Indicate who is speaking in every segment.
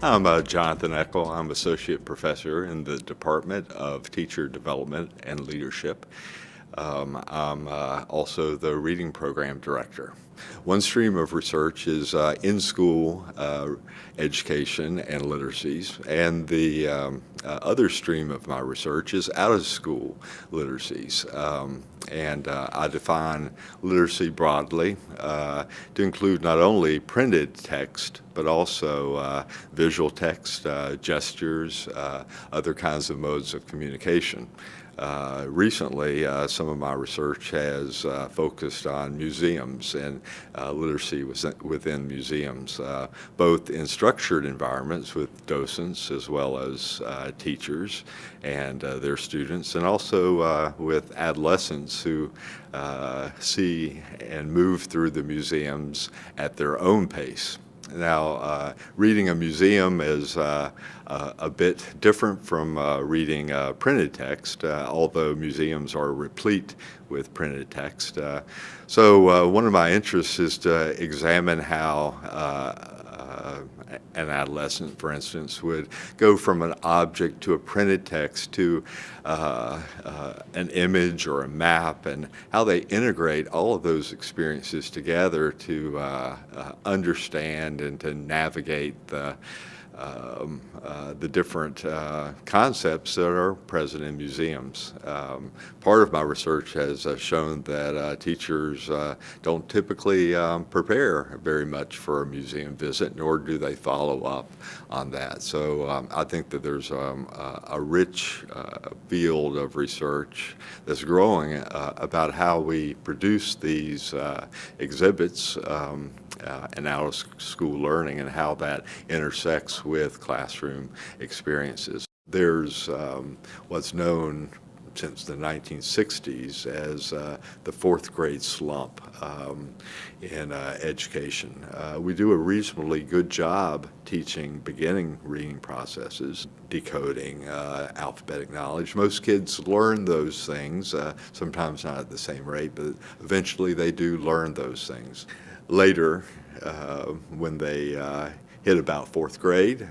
Speaker 1: I'm Jonathan Eakle. I'm Associate Professor in the Department of Teacher Development and Leadership. I'm also the Reading Program Director. One stream of research is in-school education and literacies, and the other stream of my research is out-of-school literacies. I define literacy broadly to include not only printed text, but also visual text, gestures, other kinds of modes of communication. Recently, some of my research has focused on museums and literacy within museums, both in structured environments with docents as well as teachers and their students, and also with adolescents who see and move through the museums at their own pace. Now, reading a museum is a bit different from reading printed text, although museums are replete with printed text. So one of my interests is to examine how an adolescent, for instance, would go from an object to a printed text to an image or a map, and how they integrate all of those experiences together to understand and to navigate the different concepts that are present in museums. Part of my research has shown that teachers don't typically prepare very much for a museum visit, nor do they follow up on that. So I think that there's a rich field of research that's growing about how we produce these exhibits and out-of-school learning, and how that intersects with classroom experiences. There's what's known since the 1960s as the fourth grade slump in education. We do a reasonably good job teaching beginning reading processes, decoding, alphabetic knowledge. Most kids learn those things, sometimes not at the same rate, but eventually they do learn those things. Later, when they hit about fourth grade,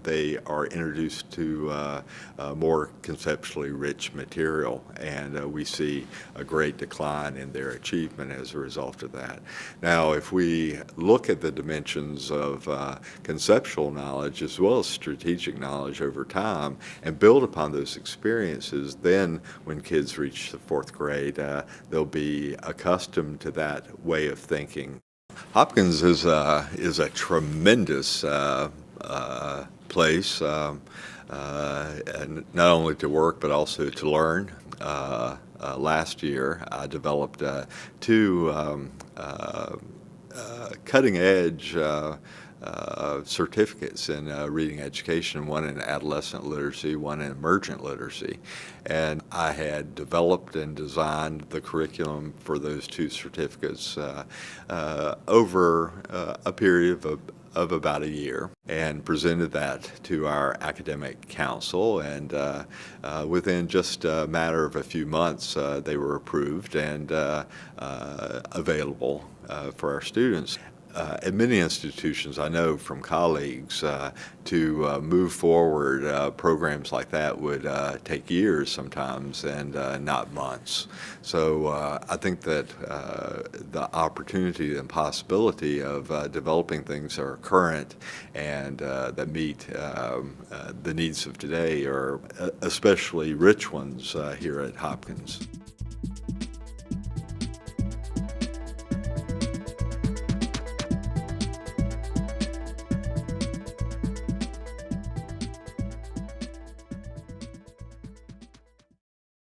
Speaker 1: they are introduced to more conceptually rich material, and we see a great decline in their achievement as a result of that. Now, if we look at the dimensions of conceptual knowledge as well as strategic knowledge over time and build upon those experiences, then when kids reach the fourth grade, they'll be accustomed to that way of thinking. Hopkins is a tremendous place, and not only to work but also to learn. Last year, I developed two cutting-edge certificates in reading education, one in adolescent literacy, one in emergent literacy. And I had developed and designed the curriculum for those two certificates over a period of about a year, and presented that to our academic council, and within just a matter of a few months they were approved and available for our students. At many institutions, I know from colleagues, to move forward programs like that would take years sometimes, and not months. So I think that the opportunity and possibility of developing things that are current and that meet the needs of today are especially rich ones here at Hopkins.